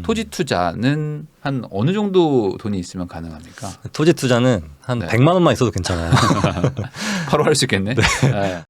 토지 투자는 한 어느 정도 돈이 있으면 가능합니까? 토지 투자는 한 네. 100만 원만 있어도 괜찮아요. 바로 할 수 있겠네. 네.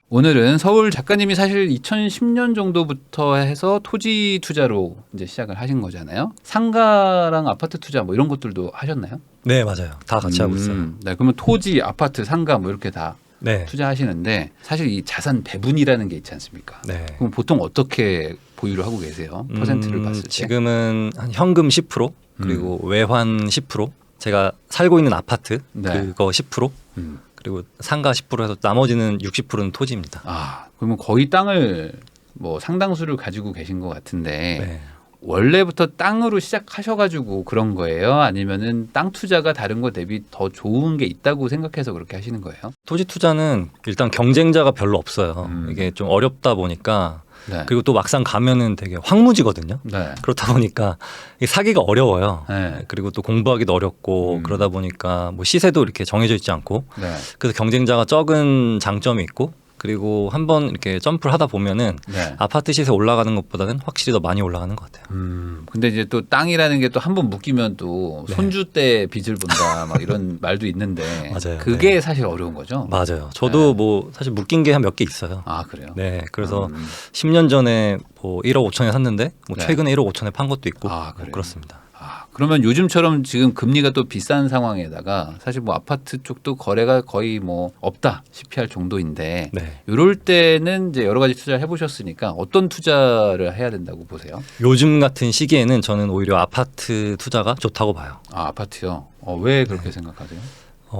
오늘은 서울 작가님이 사실 2010년 정도부터 해서 토지 투자로 이제 시작을 하신 거잖아요. 상가랑 아파트 투자 뭐 이런 것들도 하셨나요? 네, 맞아요. 다 같이 하고 있어요. 네, 그러면 토지, 아파트, 상가 뭐 이렇게 다 네. 투자하시는데 사실 이 자산 배분이라는 게 있지 않습니까? 네. 그럼 보통 어떻게 보유를 하고 계세요? 퍼센트를 봤을 때? 지금은 한 현금 10% 그리고 외환 10%, 제가 살고 있는 아파트 네. 그거 10%, 음. 그리고 상가 10% 해서 나머지는 60%는 토지입니다. 아, 그러면 거의 땅을 뭐 상당수를 가지고 계신 것 같은데 네. 원래부터 땅으로 시작하셔가지고 그런 거예요? 아니면은 땅 투자가 다른 거 대비 더 좋은 게 있다고 생각해서 그렇게 하시는 거예요? 토지 투자는 일단 경쟁자가 별로 없어요. 이게 좀 어렵다 보니까 네. 그리고 또 막상 가면은 되게 황무지거든요. 네. 그렇다 보니까 이게 사기가 어려워요. 네. 그리고 또 공부하기도 어렵고 그러다 보니까 뭐 시세도 이렇게 정해져 있지 않고 네. 그래서 경쟁자가 적은 장점이 있고 그리고 한번 이렇게 점프를 하다 보면은 네. 아파트 시세 올라가는 것보다는 확실히 더 많이 올라가는 것 같아요. 근데 이제 또 땅이라는 게 또 한 번 묶이면 또 네. 손주 때 빚을 본다 막 이런 말도 있는데 맞아요. 그게 네. 사실 어려운 거죠. 맞아요. 저도 네. 뭐 사실 묶인 게 한 몇 개 있어요. 아 그래요? 네, 그래서 음. 10년 전에 뭐 1억 5천에 샀는데 뭐 네. 최근에 1억 5천에 판 것도 있고 아, 뭐 그래요? 그렇습니다. 아, 그러면 요즘처럼 지금 금리가 또 비싼 상황에다가 사실 뭐 아파트 쪽도 거래가 거의 뭐 없다시피 할 정도인데 네. 이럴 때는 이제 여러 가지 투자를 해보셨으니까 어떤 투자를 해야 된다고 보세요? 요즘 같은 시기에는 저는 오히려 아파트 투자가 좋다고 봐요. 아, 아파트요? 왜 그렇게 생각하세요?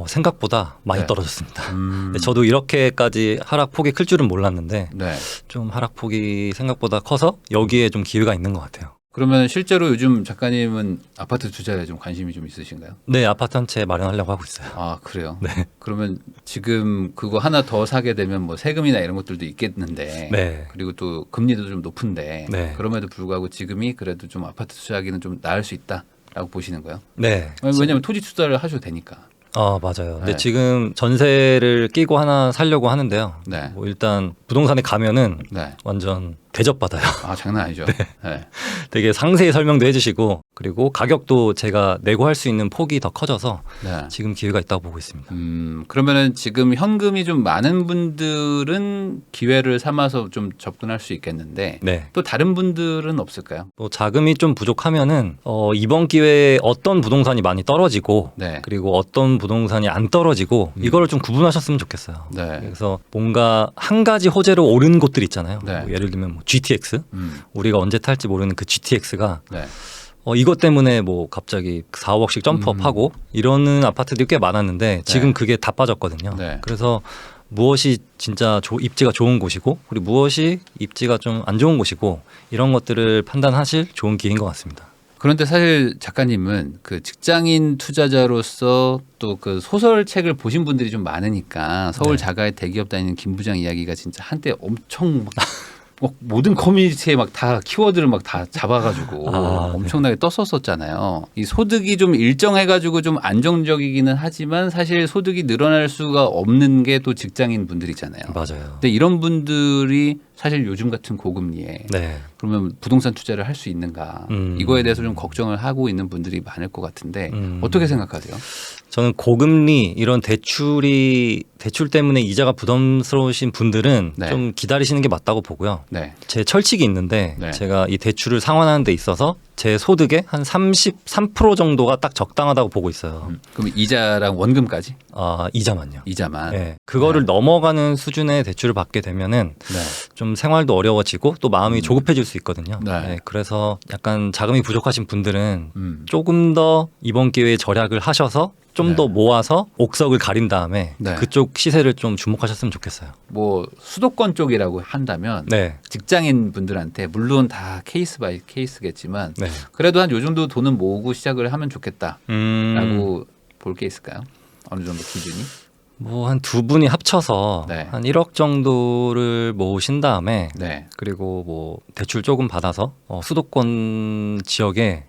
생각보다 많이 네. 떨어졌습니다. 음. 네, 저도 이렇게까지 하락폭이 클 줄은 몰랐는데 네. 좀 하락폭이 생각보다 커서 여기에 좀 기회가 있는 것 같아요. 그러면 실제로 요즘 작가님은 아파트 투자에 좀 관심이 좀 있으신가요? 네, 아파트 한 채 마련하려고 하고 있어요. 아, 그래요? 네. 그러면 지금 그거 하나 더 사게 되면 뭐 세금이나 이런 것들도 있겠는데 네. 그리고 또 금리도 좀 높은데 네. 그럼에도 불구하고 지금이 그래도 좀 아파트 투자하기는 좀 나을 수 있다라고 보시는 거예요? 네. 왜냐하면 토지 투자를 하셔도 되니까. 맞아요. 근데 네. 지금 전세를 끼고 하나 살려고 하는데요. 네. 뭐 일단 부동산에 가면은 네. 완전 대접받아요. 아, 장난 아니죠. 네. 되게 상세히 설명도 해주시고 그리고 가격도 제가 내고 할 수 있는 폭이 더 커져서 네. 지금 기회가 있다고 보고 있습니다. 그러면은 지금 현금이 좀 많은 분들은 기회를 삼아서 좀 접근할 수 있겠는데 네. 또 다른 분들은 없을까요? 뭐 자금이 좀 부족하면은 이번 기회에 어떤 부동산이 많이 떨어지고 네. 그리고 어떤 부동산이 안 떨어지고 이거를 좀 구분하셨으면 좋겠어요. 네. 그래서 뭔가 한 가지 호재로 오른 곳들 있잖아요. 네. 뭐 예를 들면 뭐 GTX 음. 우리가 언제 탈지 모르는 그 GTX가 네. 이것 때문에 뭐 갑자기 4, 5억씩 점프업하고 이러는 아파트들이 꽤 많았는데 지금 그게 다 빠졌거든요. 네. 그래서 무엇이 진짜 입지가 좋은 곳이고 그리고 무엇이 입지가 좀 안 좋은 곳이고 이런 것들을 판단하실 좋은 기회인 것 같습니다. 그런데 사실 작가님은 그 직장인 투자자로서 또 그 소설책을 보신 분들이 좀 많으니까 서울 네. 자가의 대기업 다니는 김 부장 이야기가 진짜 한때 엄청 막 모든 커뮤니티에 막 다 키워드를 막 다 잡아가지고 엄청나게 떴었었잖아요. 이 소득이 좀 일정해가지고 좀 안정적이기는 하지만 사실 소득이 늘어날 수가 없는 게 또 직장인 분들이잖아요. 맞아요. 근데 이런 분들이 사실 요즘 같은 고금리에 네. 그러면 부동산 투자를 할 수 있는가 이거에 대해서 좀 걱정을 하고 있는 분들이 많을 것 같은데 어떻게 생각하세요? 저는 고금리 이런 대출 때문에 이자가 부담스러우신 분들은 네. 좀 기다리시는 게 맞다고 보고요. 네. 제 철칙이 있는데 네. 제가 이 대출을 상환하는 데 있어서 제 소득의 한 33% 정도가 딱 적당하다고 보고 있어요. 그럼 이자랑 원금까지? 이자만요. 이자만. 네. 그거를 넘어가는 수준의 대출을 받게 되면은 네. 좀 생활도 어려워지고 또 마음이 조급해질 수 있거든요. 네. 네, 그래서 약간 자금이 부족하신 분들은 음. 조금 더 이번 기회에 절약을 하셔서 좀 더 네. 모아서 옥석을 가린 다음에 네. 그쪽 시세를 좀 주목하셨으면 좋겠어요. 뭐 수도권 쪽이라고 한다면 네. 직장인 분들한테 물론 다 케이스 바이 케이스겠지만 네. 그래도 한 요 정도 돈은 모으고 시작을 하면 좋겠다라고 음, 볼 게 있을까요? 어느 정도 기준이? 뭐 한 두 분이 합쳐서 네. 한 1억 정도를 모으신 다음에 네. 그리고 뭐 대출 조금 받아서 수도권 지역에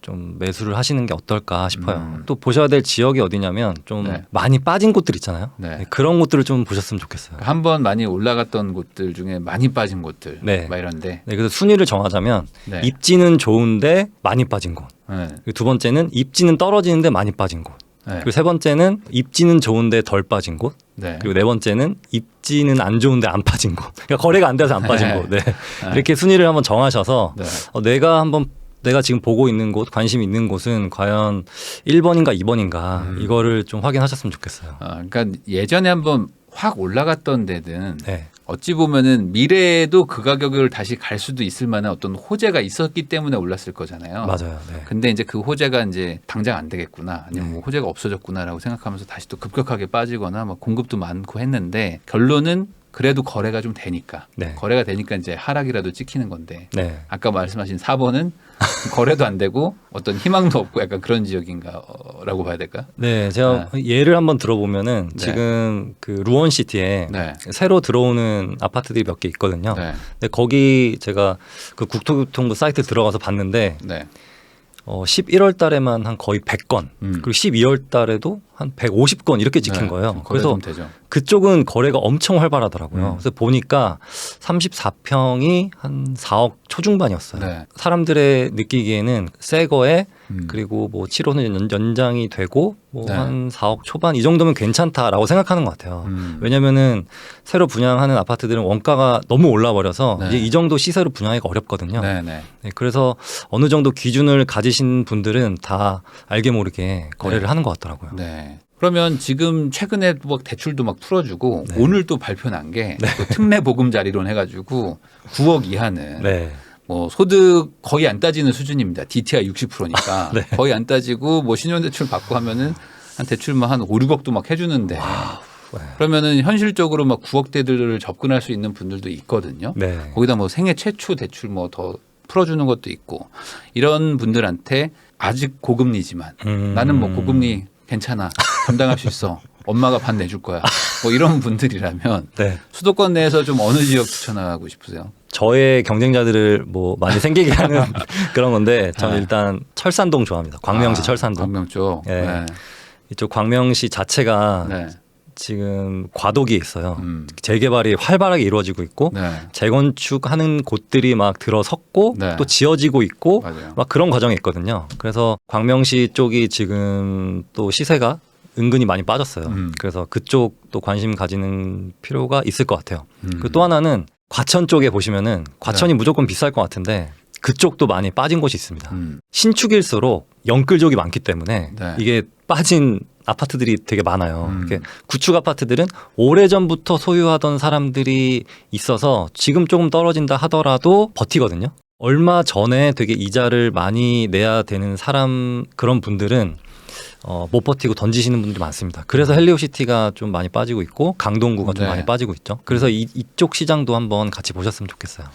좀 매수를 하시는 게 어떨까 싶어요. 또 보셔야 될 지역이 어디냐면 좀 네. 많이 빠진 곳들 있잖아요. 네. 그런 곳들을 좀 보셨으면 좋겠어요. 한번 많이 올라갔던 곳들 중에 많이 빠진 곳들, 네. 막 이런데. 네, 그래서 순위를 정하자면 네. 입지는 좋은데 많이 빠진 곳. 네. 그리고 두 번째는 입지는 떨어지는데 많이 빠진 곳. 네. 그리고 세 번째는 입지는 좋은데 덜 빠진 곳. 네. 그리고 네 번째는 입지는 안 좋은데 안 빠진 곳. 그러니까 거래가 안 돼서 안 빠진 네. 곳. 네. 이렇게 순위를 한번 정하셔서 네. 내가 지금 보고 있는 곳, 관심 있는 곳은 과연 1번인가 2번인가 이거를 좀 확인하셨으면 좋겠어요. 그러니까 예전에 한번 확 올라갔던 데든 네. 어찌 보면은 미래에도 그 가격을 다시 갈 수도 있을 만한 어떤 호재가 있었기 때문에 올랐을 거잖아요. 맞아요. 네. 근데 이제 그 호재가 이제 당장 안 되겠구나, 아니면 뭐 호재가 없어졌구나라고 생각하면서 다시 또 급격하게 빠지거나 막 공급도 많고 했는데 결론은 그래도 거래가 좀 되니까 네. 거래가 되니까 이제 하락이라도 찍히는 건데 네. 아까 말씀하신 4번은 거래도 안 되고 어떤 희망도 없고 약간 그런 지역인가라고 봐야 될까? 네, 제가 예를 한번 들어보면은 네. 지금 그 루원시티에 네. 새로 들어오는 아파트들이 몇 개 있거든요. 네. 근데 거기 제가 그 국토교통부 사이트 들어가서 봤는데 네. 11월 달에만 한 거의 100건 그리고 12월 달에도 한 150건 이렇게 찍힌 네. 거예요. 거래 그래서 좀 되죠. 그쪽은 거래가 엄청 활발하더라고요. 그래서 보니까 34평이 한 4억 초중반이었어요. 네. 사람들의 느끼기에는 새 거에 음. 그리고 뭐 7호는 연장이 되고 뭐 네. 한 4억 초반 이 정도면 괜찮다라고 생각하는 것 같아요. 왜냐면은 새로 분양하는 아파트들은 원가가 너무 올라버려서 네. 이제 이 정도 시세로 분양하기가 어렵거든요. 네네. 네, 그래서 어느 정도 기준을 가지신 분들은 다 알게 모르게 거래를 네. 하는 것 같더라고요. 네. 그러면 지금 최근에 막 대출도 막 풀어주고 네. 오늘 또 발표 난 게 특례 보금자리론 해가지고 9억 이하는 네. 뭐 소득 거의 안 따지는 수준입니다. DTI 60%니까 네. 거의 안 따지고 뭐 신용대출 받고 하면은 한 대출만 한 5, 6억도 막 해주는데 네. 그러면은 현실적으로 막 9억대들을 접근할 수 있는 분들도 있거든요. 네. 거기다 뭐 생애 최초 대출 뭐 더 풀어주는 것도 있고 이런 분들한테 아직 고금리지만 나는 뭐 고금리 괜찮아 감당할 수 있어 엄마가 반 내줄 거야 뭐 이런 분들이라면 네. 수도권 내에서 좀 어느 지역 추천하고 싶으세요? 저의 경쟁자들을 뭐 많이 생기게 하는 그런 건데 저는 네. 일단 철산동 좋아합니다. 광명시 철산동. 광명 쪽. 네. 네. 이쪽 광명시 자체가 네. 지금 과도기에 있어요. 음. 재개발이 활발하게 이루어지고 있고 네. 재건축하는 곳들이 막 들어섰고 네. 또 지어지고 있고 맞아요. 막 그런 과정이 있거든요. 그래서 광명시 쪽이 지금 또 시세가 은근히 많이 빠졌어요. 그래서 그쪽도 관심 가지는 필요가 있을 것 같아요. 그리고 또 하나는 과천 쪽에 보시면은 과천이 네. 무조건 비쌀 것 같은데 그쪽도 많이 빠진 곳이 있습니다. 음. 신축일수록 영끌족이 많기 때문에 네. 이게 빠진 아파트들이 되게 많아요. 음. 이렇게 구축 아파트들은 오래전부터 소유하던 사람들이 있어서 지금 조금 떨어진다 하더라도 버티거든요. 얼마 전에 되게 이자를 많이 내야 되는 사람 그런 분들은 못 버티고 던지시는 분들이 많습니다. 그래서 헬리오시티가 좀 많이 빠지고 있고 강동구가 좀 네. 많이 빠지고 있죠. 그래서 이쪽 시장도 한번 같이 보셨으면 좋겠어요.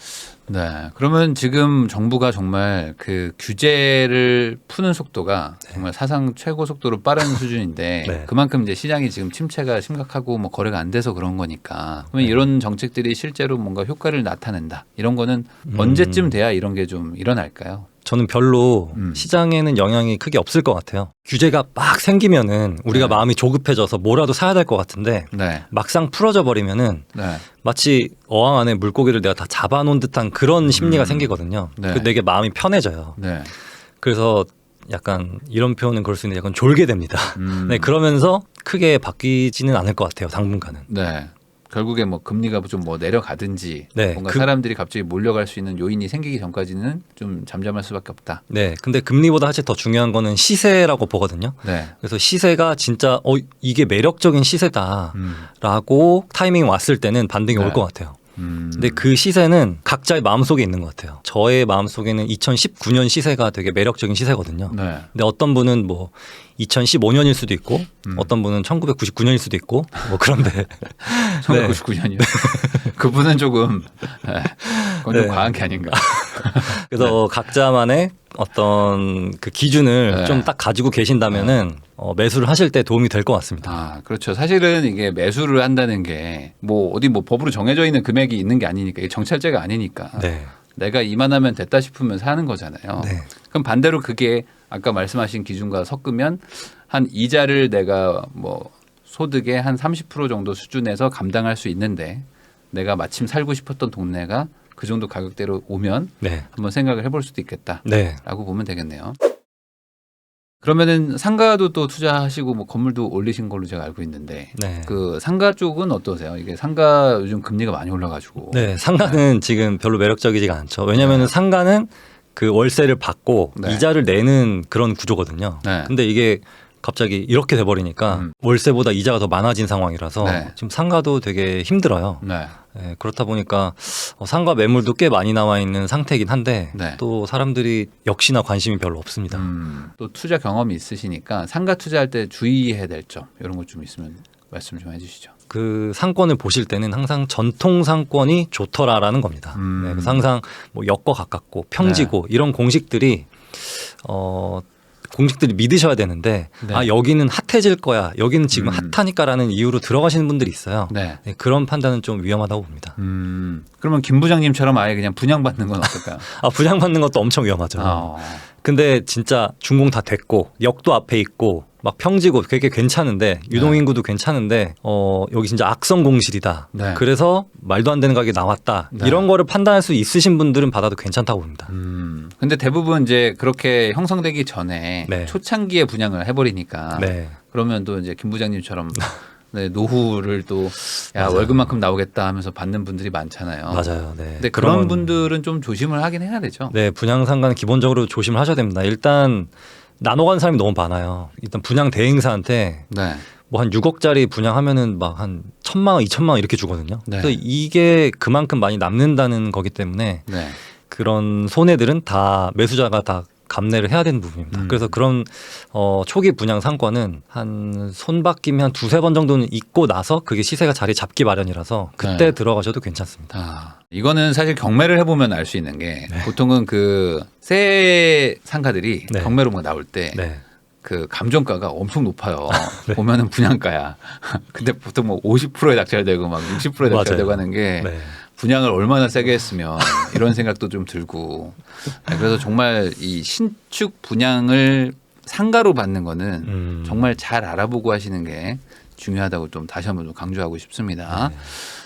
네. 그러면 지금 정부가 정말 그 규제를 푸는 속도가 정말 사상 최고 속도로 빠른 수준인데 네. 그만큼 이제 시장이 지금 침체가 심각하고 뭐 거래가 안 돼서 그런 거니까 그러면 네. 이런 정책들이 실제로 뭔가 효과를 나타낸다. 이런 거는 언제쯤 돼야 이런 게 좀 일어날까요? 저는 별로 음. 시장에는 영향이 크게 없을 것 같아요. 규제가 막 생기면은 우리가 네. 마음이 조급해져서 뭐라도 사야 될 것 같은데 네. 막상 풀어져 버리면은 네. 마치 어항 안에 물고기를 내가 다 잡아놓은 듯한 그런 심리가 생기거든요. 네. 그래서 되게 마음이 편해져요. 네. 그래서 약간 이런 표현은 그럴 수 있는데 약간 졸게 됩니다. 네, 그러면서 크게 바뀌지는 않을 것 같아요. 당분간은. 네. 결국에 뭐 금리가 좀 뭐 내려가든지 네, 뭔가 사람들이 갑자기 몰려갈 수 있는 요인이 생기기 전까지는 좀 잠잠할 수밖에 없다. 네, 근데 금리보다 사실 더 중요한 거는 시세라고 보거든요. 네. 그래서 시세가 진짜 이게 매력적인 시세다라고 타이밍이 왔을 때는 반등이 네. 올 것 같아요. 음. 근데 그 시세는 각자의 마음속에 있는 것 같아요. 저의 마음속에는 2019년 시세가 되게 매력적인 시세거든요. 네. 근데 어떤 분은 뭐 2015년일 수도 있고 어떤 분은 1999년일 수도 있고 뭐 그런데 1999년이요. 그분은 조금 그건 좀 네. 과한 게 아닌가. 그래서 각자만의 어떤 그 기준을 네. 좀 딱 가지고 계신다면은 매수를 하실 때 도움이 될 것 같습니다. 아, 그렇죠. 사실은 이게 매수를 한다는 게 뭐 어디 뭐 법으로 정해져 있는 금액이 있는 게 아니니까 이게 정찰제가 아니니까 네. 내가 이만하면 됐다 싶으면 사는 거잖아요. 네. 그럼 반대로 그게 아까 말씀하신 기준과 섞으면 한 이자를 내가 뭐 소득의 한 30% 정도 수준에서 감당할 수 있는데 내가 마침 살고 싶었던 동네가 그 정도 가격대로 오면 네. 한번 생각을 해볼 수도 있겠다라고 네. 보면 되겠네요. 그러면은 상가도 또 투자하시고 뭐 건물도 올리신 걸로 제가 알고 있는데 네. 그 상가 쪽은 어떠세요? 이게 상가 요즘 금리가 많이 올라가지고 네, 상가는 지금 별로 매력적이지가 않죠. 왜냐하면 상가는 그 월세를 받고 네. 이자를 내는 그런 구조거든요. 네. 근데 이게 갑자기 이렇게 돼버리니까 월세보다 이자가 더 많아진 상황이라서 네. 지금 상가도 되게 힘들어요. 네. 네, 그렇다 보니까 상가 매물도 꽤 많이 나와 있는 상태이긴 한데 네. 또 사람들이 역시나 관심이 별로 없습니다. 또 투자 경험이 있으시니까 상가 투자할 때 주의해야 될 점 이런 것 좀 있으면 말씀 좀 해주시죠. 그 상권을 보실 때는 항상 전통 상권이 좋더라라는 겁니다. 네, 그래서 항상 뭐 역과 가깝고 평지고 이런 공식들이 공식들이 믿으셔야 되는데 네. 아 여기는 핫해질 거야 여기는 지금 핫하니까라는 이유로 들어가시는 분들이 있어요. 네. 네, 그런 판단은 좀 위험하다고 봅니다. 그러면 김 부장님처럼 아예 그냥 분양받는 건 어떨까요? 아 분양받는 것도 엄청 위험하죠. 근데 진짜 준공 다 됐고 역도 앞에 있고 막 평지고 되게 괜찮은데 유동인구도 괜찮은데 여기 진짜 악성 공실이다. 네. 그래서 말도 안 되는 가격이 나왔다. 네. 이런 거를 판단할 수 있으신 분들은 받아도 괜찮다고 봅니다. 근데 대부분 이제 그렇게 형성되기 전에 네. 초창기에 분양을 해버리니까 네. 그러면 또 이제 김 부장님처럼 네, 노후를 또 야, 맞아요. 월급만큼 나오겠다 하면서 받는 분들이 많잖아요. 맞아요. 네. 근데 그런 분들은 좀 조심을 하긴 해야 되죠. 네, 분양 상가는 기본적으로 조심을 하셔야 됩니다. 일단 나눠 가는 사람이 너무 많아요. 일단 분양 대행사한테 네. 뭐 한 6억짜리 분양하면은 막 한 1,000만 원, 2,000만 원 이렇게 주거든요. 네. 그래서 이게 그만큼 많이 남는다는 거기 때문에 네. 그런 손해들은 다 매수자가 다 감내를 해야 되는 부분입니다. 그래서 그런 초기 분양 상권은 한 손바뀜이 한 두세 번 정도는 있고 나서 그게 시세가 자리 잡기 마련이라서 그때 네. 들어가셔도 괜찮습니다. 아, 이거는 사실 경매를 해보면 알 수 있는 게 보통은 그 새 상가들이 네. 경매로 막 나올 때 네. 그 감정가가 엄청 높아요. 보면은 분양가야. 근데 보통 뭐 50%에 낙찰되고 막 60%에 낙찰되고 맞아요. 하는 게 네. 분양을 얼마나 세게 했으면 이런 생각도 좀 들고. 그래서 정말 이 신축 분양을 상가로 받는 거는 정말 잘 알아보고 하시는 게 중요하다고 좀 다시 한번 좀 강조하고 싶습니다. 네.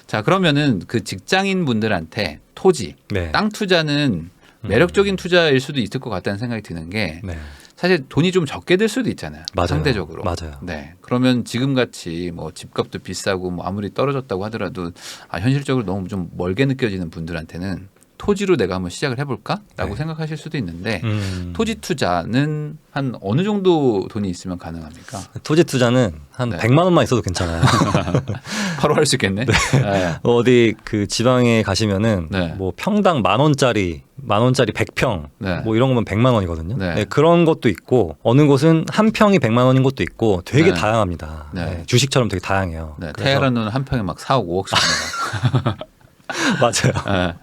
자, 그러면은 그 직장인 분들한테 토지, 네. 땅 투자는 매력적인 투자일 수도 있을 것 같다는 생각이 드는 게 네. 사실 돈이 좀 적게 들 수도 있잖아요. 맞아요. 상대적으로. 맞아요. 네. 그러면 지금 같이 뭐 집값도 비싸고 뭐 아무리 떨어졌다고 하더라도 현실적으로 너무 좀 멀게 느껴지는 분들한테는 토지로 내가 한번 시작을 해볼까라고 네. 생각하실 수도 있는데 토지 토지 투자는 한 어느 정도 돈이 있으면 가능합니까? 토지 투자는 한 네. 100만 원만 있어도 괜찮아요. 바로 할 수 있겠네. 네. 어디 그 지방에 가시면은 네. 뭐 평당 10,000원짜리 100평 네. 뭐 이런 거면 100만 원이거든요. 네. 네, 그런 것도 있고 어느 곳은 한 평이 100만 원인 곳도 있고 되게 네. 다양합니다. 네. 네, 주식처럼 되게 다양해요. 네. 그래서- 테헤란은 한 평에 막 4억 5억씩 합니다. 맞아요. 네.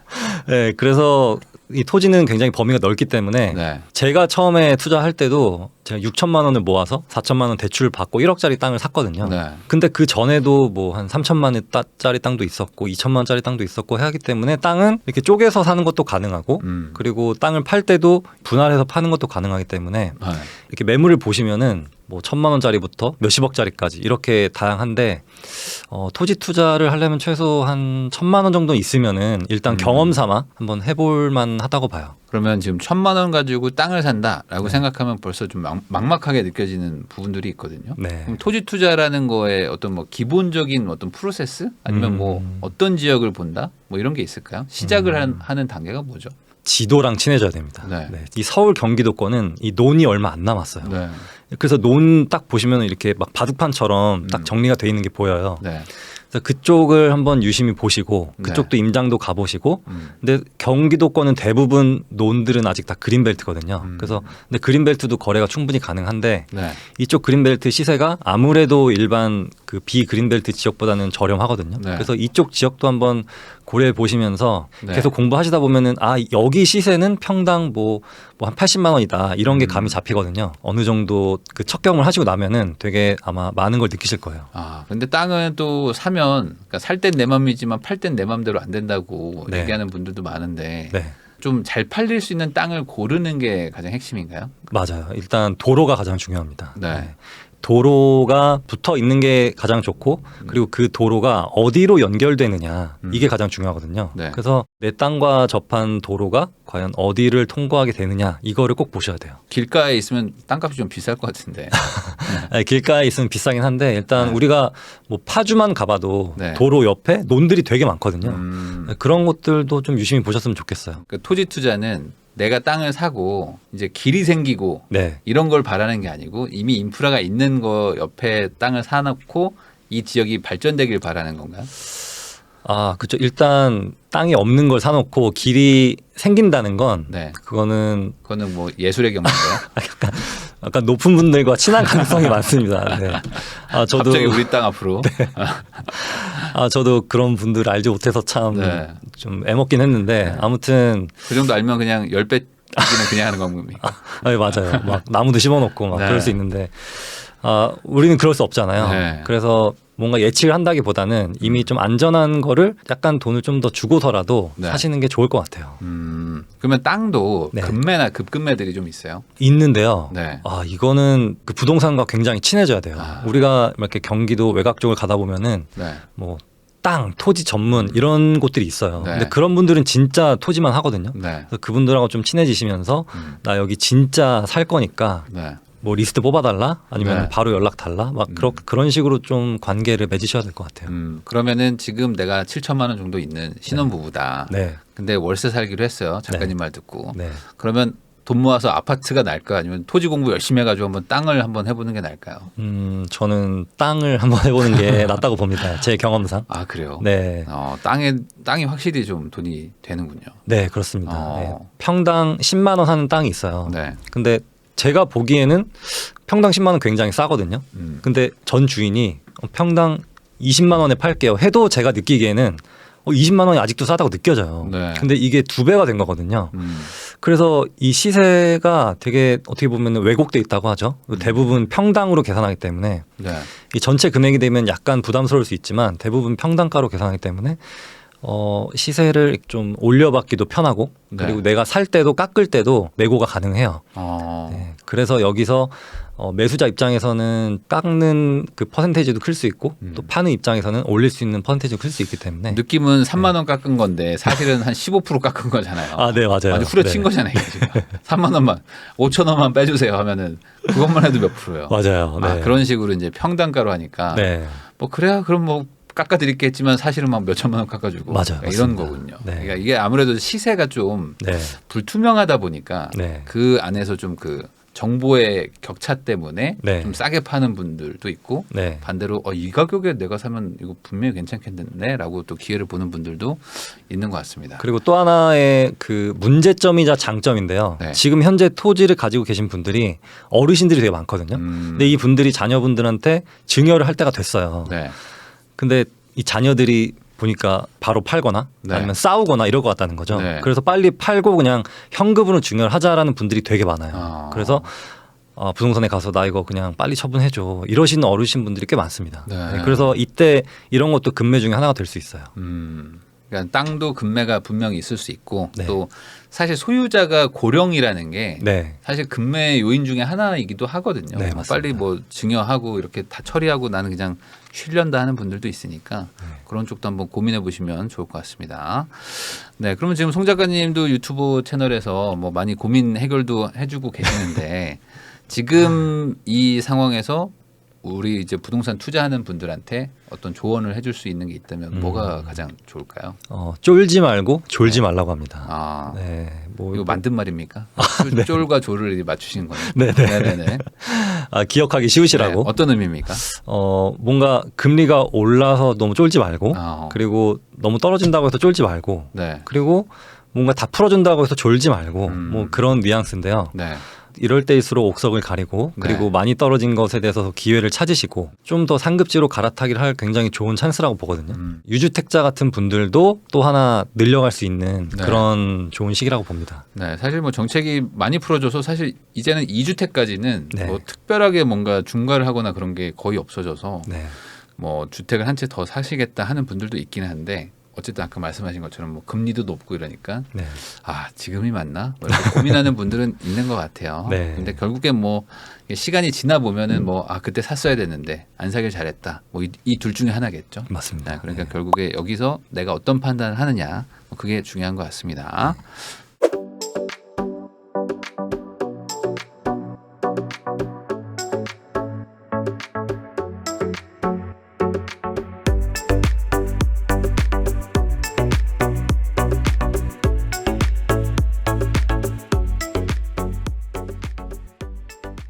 네, 그래서 이 토지는 굉장히 범위가 넓기 때문에 네. 제가 처음에 투자할 때도 제가 6천만 원을 모아서 4천만 원 대출을 받고 1억짜리 땅을 샀거든요. 네. 근데 근데 그 전에도 뭐 한 3천만 원짜리 땅도 있었고 2천만 원짜리 땅도 있었고 하기 때문에 땅은 이렇게 쪼개서 사는 것도 가능하고 그리고 땅을 팔 때도 분할해서 파는 것도 가능하기 때문에 네. 이렇게 매물을 보시면은 뭐 1,000만 원짜리부터 몇십억짜리까지 이렇게 다양한데 토지 투자를 하려면 최소 한 1,000만 원 정도 있으면은 일단 경험 삼아 한번 해볼 만하다고 봐요. 그러면 지금 1,000만 원 가지고 땅을 산다라고 네. 생각하면 벌써 좀 막막하게 느껴지는 부분들이 있거든요. 네. 그럼 토지 투자라는 거에 어떤 뭐 기본적인 어떤 프로세스 아니면 뭐 어떤 지역을 본다 뭐 이런 게 있을까요? 시작을 하는 단계가 뭐죠? 지도랑 친해져야 됩니다. 네. 네. 이 서울 경기도권은 이 논이 얼마 안 남았어요. 네. 그래서 논 딱 보시면 이렇게 막 바둑판처럼 딱 정리가 돼 있는 게 보여요. 네. 그래서 그쪽을 한번 유심히 보시고 네. 그쪽도 임장도 가보시고 근데 경기도권은 대부분 논들은 아직 다 그린벨트거든요. 그래서 근데 그린벨트도 거래가 충분히 가능한데 네. 이쪽 그린벨트 시세가 아무래도 일반 그 비그린벨트 지역보다는 저렴하거든요. 네. 그래서 이쪽 지역도 한번 고려해 보시면서 네. 계속 공부하시다 보면은 아 여기 시세는 평당 뭐 한 80만 원이다 이런 게 감이 잡히거든요. 어느 정도 그 첫 경험을 하시고 나면은 되게 아마 많은 걸 느끼실 거예요. 아, 근데 땅은 또 사면 그러니까 살 땐 내 맘이지만 팔 땐 내 맘대로 안 된다고 네. 얘기하는 분들도 많은데 네. 좀 잘 팔릴 수 있는 땅을 고르는 게 가장 핵심인가요? 맞아요. 일단 도로가 가장 중요합니다. 네. 도로가 붙어 있는 게 가장 좋고 그리고 그 도로가 어디로 연결되느냐 이게 가장 중요하거든요. 네. 그래서 내 땅과 접한 도로가 과연 어디를 통과하게 되느냐 이거를 꼭 보셔야 돼요. 길가에 있으면 땅값이 좀 비쌀 것 같은데. 네, 길가에 있으면 비싸긴 한데 일단 네. 우리가 뭐 파주만 가봐도 네. 도로 옆에 논들이 되게 많거든요. 음. 그런 것들도 좀 유심히 보셨으면 좋겠어요. 그 토지 투자는 내가 땅을 사고 이제 길이 생기고 네. 이런 걸 바라는 게 아니고 이미 인프라가 있는 거 옆에 땅을 사놓고 이 지역이 발전되길 바라는 건가요? 아, 그렇죠. 일단 땅이 없는 걸 사놓고 길이 생긴다는 건 네. 그거는 그거는 뭐 예술의 경우인데요. 약간 높은 분들과 친한 가능성이 많습니다. 네. 아, 저도 갑자기 우리 땅 앞으로. 저도 그런 분들 알지 못해서 참 네. 좀 애먹긴 했는데 아무튼 그 정도 알면 그냥 10배 이기는 그냥 하는 겁니까? 네, 맞아요. 막 나무도 심어놓고 막 네. 그럴 수 있는데 우리는 그럴 수 없잖아요. 네. 그래서 뭔가 예측을 한다기보다는 이미 좀 안전한 거를 약간 돈을 좀 더 주고서라도 네. 사시는 게 좋을 것 같아요. 그러면 땅도 네. 급매나 급급매들이 좀 있어요. 있는데요. 네. 이거는 그 부동산과 굉장히 친해져야 돼요. 아. 우리가 이렇게 경기도 외곽 쪽을 가다 보면은 네. 뭐 땅, 토지 전문 이런 곳들이 있어요. 네. 근데 그런 분들은 진짜 토지만 하거든요. 네. 그래서 그분들하고 좀 친해지시면서 나 여기 진짜 살 거니까 네. 뭐 리스트 뽑아달라 아니면 네. 바로 연락 달라 막 그런 식으로 좀 관계를 맺으셔야 될 것 같아요. 그러면은 지금 내가 7천만 원 정도 있는 신혼부부다. 네, 근데 월세 살기로 했어요. 작가님 말 듣고. 네. 그러면 돈 모아서 아파트가 나을까 아니면 토지 공부 열심히 해가지고 한번 땅을 한번 해보는 게 나을까요? 저는 땅을 한번 해보는 게 낫다고 봅니다. 제 경험상. 아 그래요? 네, 땅이 확실히 좀 돈이 되는군요. 네 그렇습니다. 어. 네. 평당 10만 원 하는 땅이 있어요. 네. 근데 제가 보기에는 평당 10만 원 굉장히 싸거든요. 근데 전 주인이 평당 20만 원에 팔게요 해도 제가 느끼기에는 20만 원이 아직도 싸다고 느껴져요. 네. 근데 이게 2배가 된 거거든요. 음. 그래서 이 시세가 되게 어떻게 보면 왜곡돼 있다고 하죠. 대부분 평당으로 계산하기 때문에 네. 이 전체 금액이 되면 약간 부담스러울 수 있지만 대부분 평당가로 계산하기 때문에 시세를 좀 올려받기도 편하고 네. 그리고 내가 살 때도 깎을 때도 내고가 가능해요. 어. 네. 그래서 여기서 매수자 입장에서는 깎는 그 퍼센테이지도 클 수 있고 또 파는 입장에서는 올릴 수 있는 퍼센테이지도 클 수 있기 때문에 느낌은 3만 원 깎은 건데 사실은 한 15% 깎은 거잖아요. 아, 네, 맞아요. 아주 후려친 네. 거잖아요. 지금. 3만 원만 5천 원만 빼주세요 하면은 그것만 해도 몇 프로요. 맞아요. 네. 그런 식으로 이제 평단가로 하니까 네. 뭐 그래야 그럼 뭐 깎아드리겠지만 사실은 막 몇 천만 원 깎아주고 맞아요. 이런 맞습니다. 거군요. 네. 그러니까 이게 아무래도 시세가 좀 네. 불투명하다 보니까 네. 그 안에서 좀 그 정보의 격차 때문에 네. 좀 싸게 파는 분들도 있고 네. 반대로 이 가격에 내가 사면 이거 분명히 괜찮겠네라고 또 기회를 보는 분들도 있는 것 같습니다. 그리고 또 하나의 그 문제점이자 장점인데요. 네. 지금 현재 토지를 가지고 계신 분들이 어르신들이 되게 많거든요. 근데 이 분들이 자녀분들한테 증여를 할 때가 됐어요. 네. 근데 이 자녀들이 보니까 바로 팔거나 네. 아니면 싸우거나 이럴 것 같다는 거죠. 네. 그래서 빨리 팔고 그냥 현금으로 증여를 하자라는 분들이 되게 많아요. 그래서 부동산에 가서 나 이거 그냥 빨리 처분해줘 이러시는 어르신 분들이 꽤 많습니다. 네. 네, 그래서 이때 이런 것도 금매 중에 하나가 될 수 있어요. 그러니까 땅도 금매가 분명히 있을 수 있고 네. 또 사실 소유자가 고령이라는 게 네. 사실 금매 요인 중에 하나이기도 하거든요. 네, 뭐 맞습니다. 빨리 뭐 증여하고 이렇게 다 처리하고 나는 그냥 쉬련다 하는 분들도 있으니까 그런 쪽도 한번 고민해 보시면 좋을 것 같습니다. 네, 그러면 지금 송 작가님도 유튜브 채널에서 뭐 많이 고민 해결도 해주고 계시는데 지금 이 상황에서 우리 이제 부동산 투자하는 분들한테 어떤 조언을 해줄 수 있는 게 있다면 뭐가 가장 좋을까요? 쫄지 말고 졸지 말라고 합니다. 아, 네, 뭐 이거 만든 말입니까? 쫄과 조를 맞추신 거네요. 네네. 네네네. 기억하기 쉬우시라고. 네, 어떤 의미입니까? 뭔가 금리가 올라서 너무 쫄지 말고 그리고 너무 떨어진다고 해서 쫄지 말고 네. 그리고 뭔가 다 풀어준다고 해서 졸지 말고 뭐 그런 뉘앙스인데요. 네. 이럴 때일수록 옥석을 가리고 그리고 네. 많이 떨어진 것에 대해서 기회를 찾으시고 좀 더 상급지로 갈아타기를 할 굉장히 좋은 찬스라고 보거든요. 유주택자 같은 분들도 또 하나 늘려갈 수 있는 네. 그런 좋은 시기라고 봅니다. 네, 사실 뭐 정책이 많이 풀어줘서 사실 이제는 2주택까지는 네. 뭐 특별하게 뭔가 중과를 하거나 그런 게 거의 없어져서 네. 뭐 주택을 한 채 더 사시겠다 하는 분들도 있긴 한데 어쨌든 아까 말씀하신 것처럼 뭐 금리도 높고 이러니까 네. 아 지금이 맞나? 뭐 이렇게 고민하는 분들은 있는 것 같아요. 네. 근데 결국엔 뭐 시간이 지나 보면은 뭐 아 그때 샀어야 됐는데 안 사길 잘했다. 뭐 이 둘 중에 하나겠죠. 맞습니다. 그러니까 네. 결국에 여기서 내가 어떤 판단을 하느냐 뭐 그게 중요한 것 같습니다.